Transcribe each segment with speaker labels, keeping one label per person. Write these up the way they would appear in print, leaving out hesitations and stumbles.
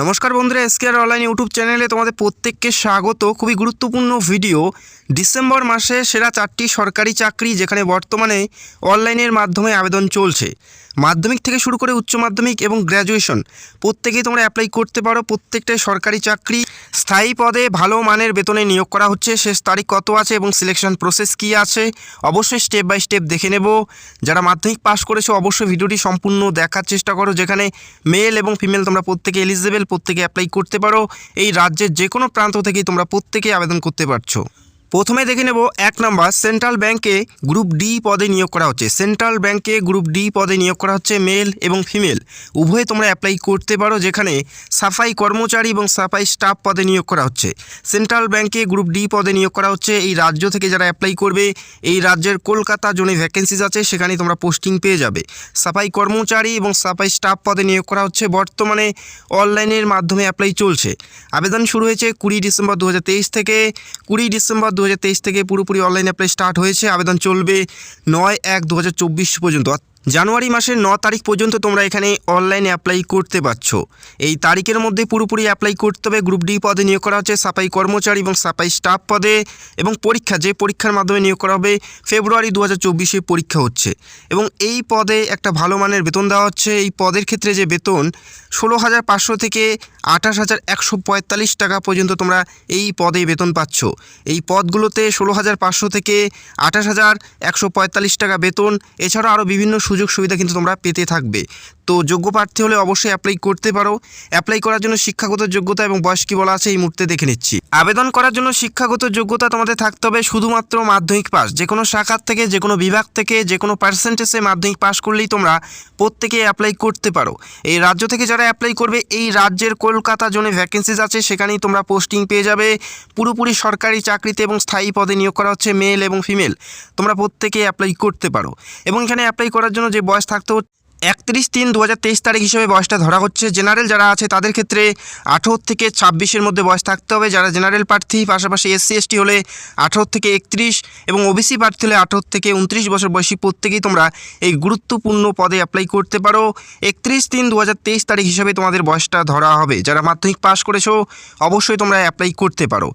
Speaker 1: নমস্কার বন্ধুরা, এসকেআর online YouTube চ্যানেলে তোমাদের প্রত্যেককে স্বাগত। খুবই গুরুত্বপূর্ণ ভিডিও। ডিসেম্বর মাসে সেরা 4টি সরকারি চাকরি যেখানে বর্তমানে অনলাইনের মাধ্যমে আবেদন চলছে। মাধ্যমিক থেকে শুরু করে উচ্চ মাধ্যমিক এবং গ্র্যাজুয়েশন প্রত্যেকেই তোমরা অ্যাপ্লাই করতে পারো। প্রত্যেকটাই সরকারি চাকরি, স্থায়ী পদে ভালো মানের বেতনে নিয়োগ করা হচ্ছে। শেষ তারিখ কত আছে এবং সিলেকশন প্রসেস কী আছে অবশ্যই স্টেপ বাই স্টেপ দেখে নেব। যারা মাধ্যমিক পাস করেছো অবশ্যই ভিডিওটি সম্পূর্ণ দেখার চেষ্টা করো। যেখানে মেল এবং ফিমেল তোমরা প্রত্যেকে এলিজিবল, প্রত্যেকে অ্যাপ্লাই করতে পারো। এই রাজ্যের যে কোনো প্রান্ত থেকেই তোমরা প্রত্যেকে আবেদন করতে পারছো। প্রথমে দেখে নেব 1 নম্বর, সেন্ট্রাল ব্যাংকে গ্রুপ ডি পদে নিয়োগ করা হচ্ছে। সেন্ট্রাল ব্যাংকে গ্রুপ ডি পদে নিয়োগ করা হচ্ছে। মেল এবং ফিমেল উভয়ে তোমরা অ্যাপ্লাই করতে পারো। যেখানে সাফাই কর্মচারী এবং সাফাই স্টাফ পদে নিয়োগ করা হচ্ছে। সেন্ট্রাল ব্যাংকে গ্রুপ ডি পদে নিয়োগ করা হচ্ছে। এই রাজ্য থেকে যারা অ্যাপ্লাই করবে, এই রাজ্যের কলকাতা জোনে ভ্যাকেন্সিজ আছে, সেখানে তোমরা পোস্টিং পেয়ে যাবে। সাফাই কর্মচারী এবং সাফাই স্টাফ পদে নিয়োগ করা হচ্ছে। বর্তমানে অনলাইনের মাধ্যমে অ্যাপ্লাই চলছে। আবেদন শুরু হয়েছে 20 ডিসেম্বর 2023 থেকে। 20 ডিসেম্বর 2023 থেকে পুরোপুরি অনলাইন অ্যাপ্লাই স্টার্ট হয়েছে। আবেদন চলবে 9/1/2024 পর্যন্ত। জানুয়ারি মাসের 9 তারিখ পর্যন্ত তোমরা এখানে অনলাইনে অ্যাপ্লাই করতে পারছো। এই তারিখের মধ্যে পুরোপুরি অ্যাপ্লাই করতে হবে। গ্রুপ ডি পদে নিয়োগ করা হচ্ছে সাফাই কর্মচারী এবং সাফাই স্টাফ পদে। এবং পরীক্ষা, যে পরীক্ষার মাধ্যমে নিয়োগ করা হবে, ফেব্রুয়ারি 2024 পরীক্ষা হচ্ছে। এবং এই পদে একটা ভালো মানের বেতন দেওয়া হচ্ছে। এই পদের ক্ষেত্রে যে বেতন 16,500 থেকে 28,145 টাকা পর্যন্ত তোমরা এই পদে বেতন পাচ্ছ। এই পদগুলোতে 16,500 থেকে 28,145 টাকা বেতন, এছাড়া আরও বিভিন্ন সুযোগ সুবিধা কিন্তু তোমরা পেতে থাকবে। তো যোগ্য প্রার্থী হলে অবশ্যই অ্যাপ্লাই করতে পারো। অ্যাপ্লাই করার জন্য শিক্ষাগত যোগ্যতা এবং বয়স কী বলা আছে এই মুহূর্তে দেখে নিচ্ছি। আবেদন করার জন্য শিক্ষাগত যোগ্যতা তোমাদের থাকতে হবে শুধুমাত্র মাধ্যমিক পাস। যে কোনো শাখার থেকে, যে কোনো বিভাগ থেকে, যে কোনো পার্সেন্টেজে মাধ্যমিক পাস করলেই তোমরা প্রত্যেকে অ্যাপ্লাই করতে পারো। এই রাজ্য থেকে যারা অ্যাপ্লাই করবে, এই রাজ্যের কলকাতা জোনে ভ্যাকেন্সিজ আছে, সেখানেই তোমরা পোস্টিং পেয়ে যাবে। পুরোপুরি সরকারি চাকরিতে এবং স্থায়ী পদে নিয়োগ করা হচ্ছে। মেল এবং ফিমেল তোমরা প্রত্যেকে অ্যাপ্লাই করতে পারো। এবং এখানে অ্যাপ্লাই করার জন্য যে বয়স থাকতে হচ্ছে 31/3/2023 তারিখ হিসেবে বয়সটা ধরা হচ্ছে। জেনারেল যারা আছে তাদের ক্ষেত্রে 18 থেকে 26-এর মধ্যে বয়স থাকতে হবে। যারা জেনারেল প্রার্থী, পাশাপাশি SC ST হলে 18 থেকে 31 এবং OBC প্রার্থী হলে 18 থেকে 29 বছর বয়সী প্রত্যেকেই তোমরা এই গুরুত্বপূর্ণ পদে অ্যাপ্লাই করতে পারো। 31/3/2023 তারিখ হিসেবে তোমাদের বয়সটা ধরা হবে। যারা মাধ্যমিক পাস করেছো অবশ্যই তোমরা অ্যাপ্লাই করতে পারো।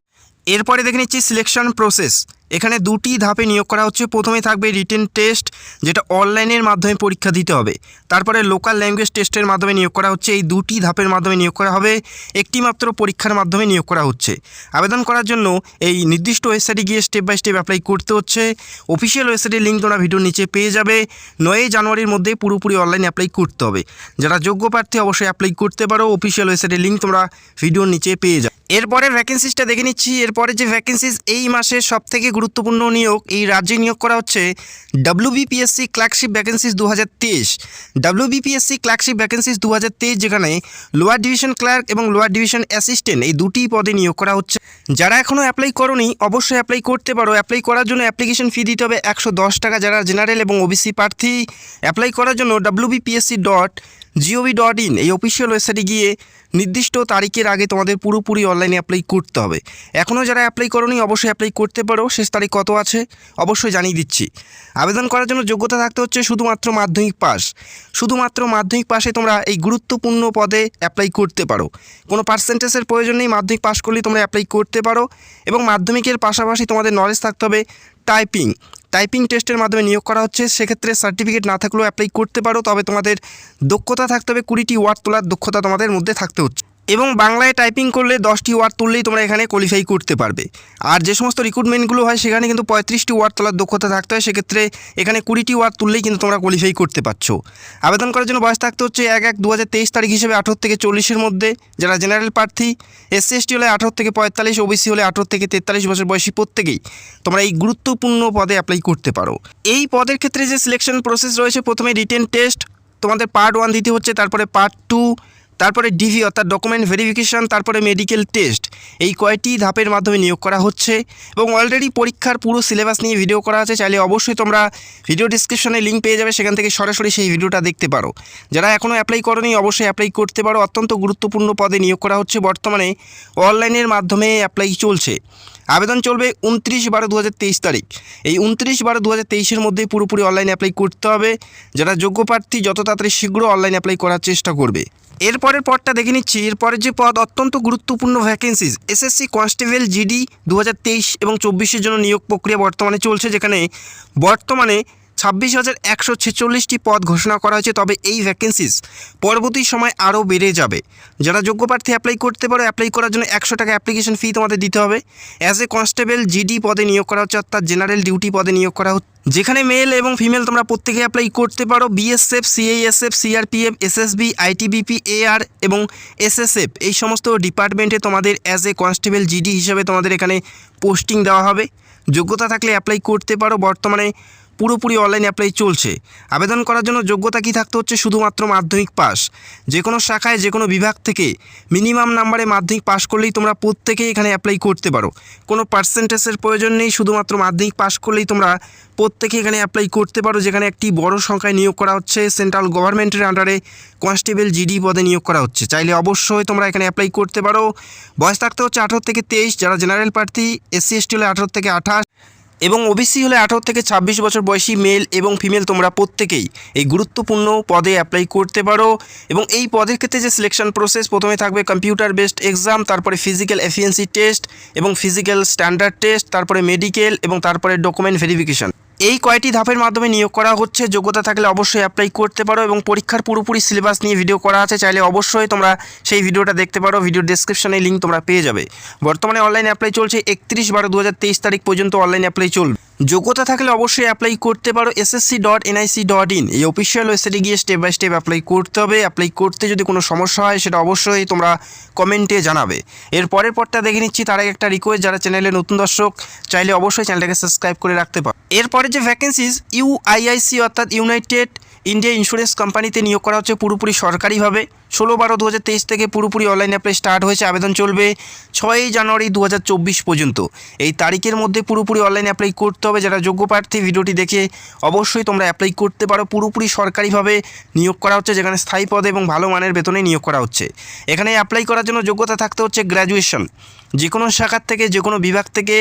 Speaker 1: এরপরে দেখে নিচ্ছি সিলেকশন প্রসেস। এখানে 2টি ধাপে নিয়োগ করা হচ্ছে। প্রথমে থাকবে রিটেন টেস্ট, যেটা অনলাইনের মাধ্যমে পরীক্ষা দিতে হবে। তারপরে লোকাল ল্যাঙ্গুয়েজ টেস্টের মাধ্যমে নিয়োগ করা হচ্ছে। এই 2টি ধাপের মাধ্যমে নিয়োগ করা হবে। একটি মাত্র পরীক্ষার মাধ্যমে নিয়োগ করা হচ্ছে। আবেদন করার জন্য এই নির্দিষ্ট ওয়েবসাইটে গিয়ে স্টেপ বাই স্টেপ অ্যাপ্লাই করতে হচ্ছে। অফিসিয়াল ওয়েবসাইটের লিঙ্ক তোমরা ভিডিওর নিচে পেয়ে যাবে। 9 জানুয়ারির মধ্যে পুরোপুরি অনলাইনে অ্যাপ্লাই করতে হবে। যারা যোগ্য প্রার্থী অবশ্যই অ্যাপ্লাই করতে পারো। অফিসিয়াল ওয়েবসাইটের লিঙ্ক তোমরা ভিডিওর নিচে পেয়ে যাবে। এরপরে ভ্যাকেন্সিসটা দেখে নিচ্ছি। এরপরে যে ভ্যাকেন্সিস, এই মাসের সবথেকে গুরুত্বপূর্ণ নিয়োগ এই রাজ্যে নিয়োগ করা হচ্ছে WBPSC clerkship vacancies 2023। WBPSC clerkship vacancies 2023, যেখানে লোয়ার ডিভিশন ক্লার্ক এবং লোয়ার ডিভিশন অ্যাসিস্ট্যান্ট এই 2টি পদে নিয়োগ করা হচ্ছে। যারা এখনও অ্যাপ্লাই করোনি অবশ্যই অ্যাপ্লাই করতে পারো। অ্যাপ্লাই করার জন্য অ্যাপ্লিকেশন ফি দিতে হবে 110 টাকা। যারা জেনারেল এবং OBC প্রার্থী, অ্যাপ্লাই করার জন্য wbpsc.gov.in এই অফিসিয়াল ওয়েবসাইটে গিয়ে নির্দিষ্ট তারিখের আগে তোমাদের পুরোপুরি অনলাইনে অ্যাপ্লাই করতে হবে। এখনও যারা অ্যাপ্লাই করোনি অবশ্যই অ্যাপ্লাই করতে পারো। শেষ তারিখ কত আছে অবশ্যই জানিয়ে দিচ্ছি। আবেদন করার জন্য যোগ্যতা থাকতে হচ্ছে শুধুমাত্র মাধ্যমিক পাস। শুধুমাত্র মাধ্যমিক পাশে তোমরা এই গুরুত্বপূর্ণ পদে অ্যাপ্লাই করতে পারো। কোনো পার্সেন্টেজের প্রয়োজন নেই, মাধ্যমিক পাস করলেই তোমরা অ্যাপ্লাই করতে পারো। এবং মাধ্যমিকের পাশাপাশি তোমাদের নলেজ থাকতে হবে টাইপিং টেস্টের মাধ্যমে নিয়োগ করা হচ্ছে। সেক্ষেত্রে সার্টিফিকেট না থাকলেও অ্যাপ্লাই করতে পারো। তবে তোমাদের দক্ষতা থাকতে হবে, 20টি ওয়ার্ড তোলার দক্ষতা তোমাদের মধ্যে থাকতে হচ্ছে। এবং বাংলায় টাইপিং করলে 10টি ওয়ার্ড তুললেই তোমরা এখানে কোয়ালিফাই করতে পারবে। আর যে সমস্ত রিক্রুটমেন্টগুলো হয় সেখানে কিন্তু 35টি ওয়ার্ড তোলার দক্ষতা থাকতে হয়। সেক্ষেত্রে এখানে 20টি ওয়ার্ড তুললেই কিন্তু তোমরা কোয়ালিফাই করতে পারছো। আবেদন করার জন্য বয়স থাকতে হচ্ছে 1/1/2023 তারিখ হিসেবে 18 থেকে 40-এর মধ্যে। যারা জেনারেল প্রার্থী, SC ST হলে 18 থেকে 45, OBC হলে 18 থেকে 43 বছর বয়সী প্রত্যেকেই তোমরা এই গুরুত্বপূর্ণ পদে অ্যাপ্লাই করতে পারো। এই পদের ক্ষেত্রে যে সিলেকশন প্রসেস রয়েছে, প্রথমে রিটেন টেস্ট তোমাদের পার্ট 1 দিতে হচ্ছে, তারপরে পার্ট 2, তারপরে DV অর্থাৎ ডকুমেন্ট ভেরিফিকেশান, তারপরে মেডিকেল টেস্ট। এই কয়টি ধাপের মাধ্যমে নিয়োগ করা হচ্ছে। এবং অলরেডি পরীক্ষার পুরো সিলেবাস নিয়ে ভিডিও করা আছে। চাইলে অবশ্যই তোমরা ভিডিও ডিসক্রিপশনে লিঙ্ক পেয়ে যাবে, সেখান থেকে সরাসরি সেই ভিডিওটা দেখতে পারো। যারা এখনও অ্যাপ্লাই করোনি অবশ্যই অ্যাপ্লাই করতে পারো। অত্যন্ত গুরুত্বপূর্ণ পদে নিয়োগ করা হচ্ছে। বর্তমানে অনলাইনের মাধ্যমে অ্যাপ্লাই চলছে। আবেদন চলবে 29/12/2023 তারিখ। এই 29/12/2023-এর মধ্যে পুরোপুরি অনলাইনে অ্যাপ্লাই করতে হবে। যারা যোগ্য প্রার্থী যত তাড়াতাড়ি শীঘ্র অনলাইনে অ্যাপ্লাই করার চেষ্টা করবে। এরপরের পদটা দেখে নিচ্ছি। এরপরের যে পদ অত্যন্ত গুরুত্বপূর্ণ ভ্যাকেন্সিজ, এসএসসি কনস্টেবল জিডি 2023 এবং 24-এর জন্য নিয়োগ প্রক্রিয়া বর্তমানে চলছে, যেখানে বর্তমানে 26,146টি পদ ঘোষণা করা হয়েছে। তবে এই ভ্যাকেন্সিজ পরবর্তী সময় আরও বেড়ে যাবে। যারা যোগ্য প্রার্থী অ্যাপ্লাই করতে পারো, অ্যাপ্লাই করার জন্য 100 টাকা অ্যাপ্লিকেশন ফি তোমাদের দিতে হবে। অ্যাজ এ কনস্টেবল জিডি পদে নিয়োগ করা হচ্ছে, অর্থাৎ জেনারেল ডিউটি পদে নিয়োগ করা হচ্ছে, যেখানে মেল এবং ফিমেল তোমরা প্রত্যেকে অ্যাপ্লাই করতে পারো। BSF, CISF, CRPF, SSB, ITBP, AR এবং এসএসএফ এই সমস্ত ডিপার্টমেন্টে তোমাদের অ্যাজ এ কনস্টেবল জিডি হিসেবে তোমাদের এখানে পোস্টিং দেওয়া হবে। যোগ্যতা থাকলে অ্যাপ্লাই করতে পারো। বর্তমানে পুরোপুরি অনলাইন অ্যাপ্লাই চলছে। আবেদন করার জন্য যোগ্যতা কী থাকতে হচ্ছে? শুধুমাত্র মাধ্যমিক পাস। যে কোনো শাখায় যে কোনো বিভাগ থেকে মিনিমাম নাম্বারে মাধ্যমিক পাস করলেই তোমরা প্রত্যেকেই এখানে অ্যাপ্লাই করতে পারো। কোনো পার্সেন্টেজের প্রয়োজন নেই, শুধুমাত্র মাধ্যমিক পাস করলেই তোমরা প্রত্যেকে এখানে অ্যাপ্লাই করতে পারো। যেখানে একটি বড় সংখ্যায় নিয়োগ করা হচ্ছে, সেন্ট্রাল গভর্নমেন্টের আন্ডারে কনস্টেবল জিডি পদে নিয়োগ করা হচ্ছে। চাইলে অবশ্যই তোমরা এখানে অ্যাপ্লাই করতে পারো। বয়স থাকতে হচ্ছে 18 থেকে 23, যারা জেনারেল প্রার্থী। এসসি এসটি হলে 18 থেকে 28 এবং ওবিসি হলে 18 থেকে 26 বছর বয়সী মেল এবং ফিমেল তোমরা প্রত্যেকেই এই গুরুত্বপূর্ণ পদে অ্যাপ্লাই করতে পারো। এবং এই পদের ক্ষেত্রে যে সিলেকশন প্রসেস, প্রথমে থাকবে কম্পিউটার বেসড এক্সাম, তারপরে ফিজিক্যাল এফিসিয়েন্সি টেস্ট এবং ফিজিক্যাল স্ট্যান্ডার্ড টেস্ট, তারপরে মেডিকেল এবং তারপরে ডকুমেন্ট ভেরিফিকেশন। এই কয়টি ধাপের মাধ্যমে নিয়োগ করা হচ্ছে। যোগ্যতা থাকলে অবশ্যই অ্যাপ্লাই করতে পারো এবং পরীক্ষার পুরোপুরি সিলেবাস নিয়ে ভিডিও করা আছে, চাইলে অবশ্যই তোমরা সেই ভিডিওটা দেখতে পারো। ভিডিওর ডেসক্রিপশনে লিঙ্ক তোমরা পেয়ে যাবে। বর্তমানে অনলাইন অ্যাপ্লাই চলছে, 31/12/2023 তারিখ পর্যন্ত অনলাইন অ্যাপ্লাই চলবে। যোগ্যতা থাকলে অবশ্যই অ্যাপ্লাই করতে পারো। ssc.nic.in এই অফিসিয়াল ওয়েবসাইটে গিয়ে স্টেপ বাই স্টেপ অ্যাপ্লাই করতে হবে। অ্যাপ্লাই করতে যদি কোনো সমস্যা হয় সেটা অবশ্যই তোমরা কমেন্টে জানাবে। এর পরের পরটা দেখে নিচ্ছি। তার আগে একটা রিকোয়েস্ট, যারা চ্যানেলে নতুন দর্শক চাইলে অবশ্যই চ্যানেলটাকে সাবস্ক্রাইব করে রাখতে পারো। এরপরে যে ভ্যাকেন্সিজ, ইউআইআইসি অর্থাৎ ইউনাইটেড ইন্ডিয়া ইন্স্যুরেন্স কোম্পানিতে নিয়োগ করা হচ্ছে পুরোপুরি সরকারিভাবে। 16/12/2023 থেকে পুরোপুরি অনলাইন অ্যাপ্লাই স্টার্ট হয়েছে। আবেদন চলবে 6 জানুয়ারি 2024 পর্যন্ত। এই তারিখের মধ্যে পুরোপুরি অনলাইন অ্যাপ্লাই করতে হবে। যারা যোগ্য প্রার্থী ভিডিওটি দেখে অবশ্যই তোমরা অ্যাপ্লাই করতে পারো। পুরোপুরি সরকারিভাবে নিয়োগ করা হচ্ছে, যেখানে স্থায়ী পদে এবং ভালো মানের বেতনে নিয়োগ করা হচ্ছে। এখানে অ্যাপ্লাই করার জন্য যোগ্যতা থাকতে হচ্ছে গ্র্যাজুয়েশন। যে কোনো শাখার থেকে যে কোনো বিভাগ থেকে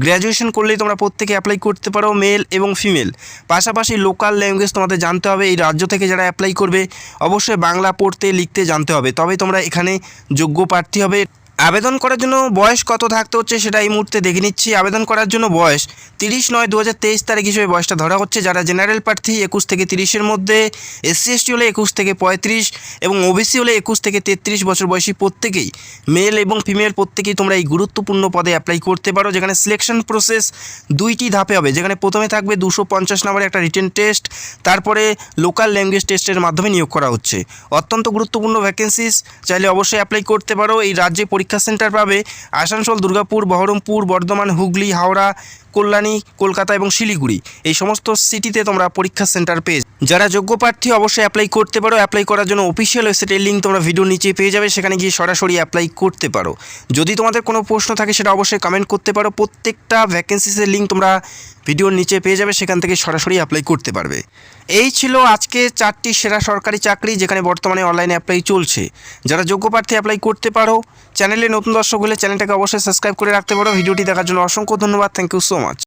Speaker 1: গ্র্যাজুয়েশন করলেই তোমরা প্রত্যেকে অ্যাপ্লাই করতে পারো, মেল এবং ফিমেল। পাশাপাশি লোকাল ল্যাঙ্গুয়েজ তোমাদের জানতে হবে। এই রাজ্য থেকে যারা অ্যাপ্লাই করবে অবশ্যই বাংলা পড়তে লিখতে জানতে হবে, তবেই তোমরা এখানে যোগ্য প্রার্থী হবে। আবেদন করার জন্য বয়স কত থাকতে হচ্ছে সেটা এই মুহূর্তে দেখে নিচ্ছি। আবেদন করার জন্য বয়স 30/9/2023 তারিখ হিসেবে বয়সটা ধরা হচ্ছে। যারা জেনারেল প্রার্থী 21 থেকে 30-এর মধ্যে, এসসি এসটি হলে 21 থেকে 35 এবং ওবিসি হলে 21 থেকে 33 বছর বয়সী প্রত্যেকেই মেল এবং ফিমেল প্রত্যেকেই তোমরা এই গুরুত্বপূর্ণ পদে অ্যাপ্লাই করতে পারো। যেখানে সিলেকশন প্রসেস 2টি ধাপে হবে, যেখানে প্রথমে থাকবে 250 নম্বরের একটা রিটেন টেস্ট, তারপরে লোকাল ল্যাঙ্গুয়েজ টেস্টের মাধ্যমে নিয়োগ করা হচ্ছে। অত্যন্ত গুরুত্বপূর্ণ ভ্যাকেন্সিস, চাইলে অবশ্যই অ্যাপ্লাই করতে পারো। এই রাজ্যে পরীক্ষা সেন্টার পাবে আসানসোল, দুর্গাপুর, বহরমপুর, বর্ধমান, হুগলি, হাওড়া, কল্যাণী, কলকাতা এবং শিলিগুড়ি এই সমস্ত সিটিতে তোমরা পরীক্ষা সেন্টার পেয়ে। যারা যোগ্য প্রার্থী অবশ্যই অ্যাপ্লাই করতে পারো। অ্যাপ্লাই করার জন্য অফিসিয়াল ওয়েবসাইটের লিঙ্ক তোমরা ভিডিওর নিচে পেয়ে যাবে, সেখানে গিয়ে সরাসরি অ্যাপ্লাই করতে পারো। যদি তোমাদের কোনো প্রশ্ন থাকে সেটা অবশ্যই কমেন্ট করতে পারো। প্রত্যেকটা ভ্যাকেন্সিসের লিঙ্ক তোমরা ভিডিওর নিচে পেয়ে যাবে, সেখান থেকে সরাসরি অ্যাপ্লাই করতে পারবে। এই ছিল আজকে 4টি সেরা সরকারি চাকরি, যেখানে বর্তমানে অনলাইনে অ্যাপ্লাই চলছে। যারা যোগ্য প্রার্থী অ্যাপ্লাই করতে পারো। চ্যানেলে নতুন দর্শক হলে চ্যানেলটাকে অবশ্যই সাবস্ক্রাইব করে রাখতে পারো। ভিডিওটি দেখার জন্য অসংখ্য ধন্যবাদ। Thank you so much.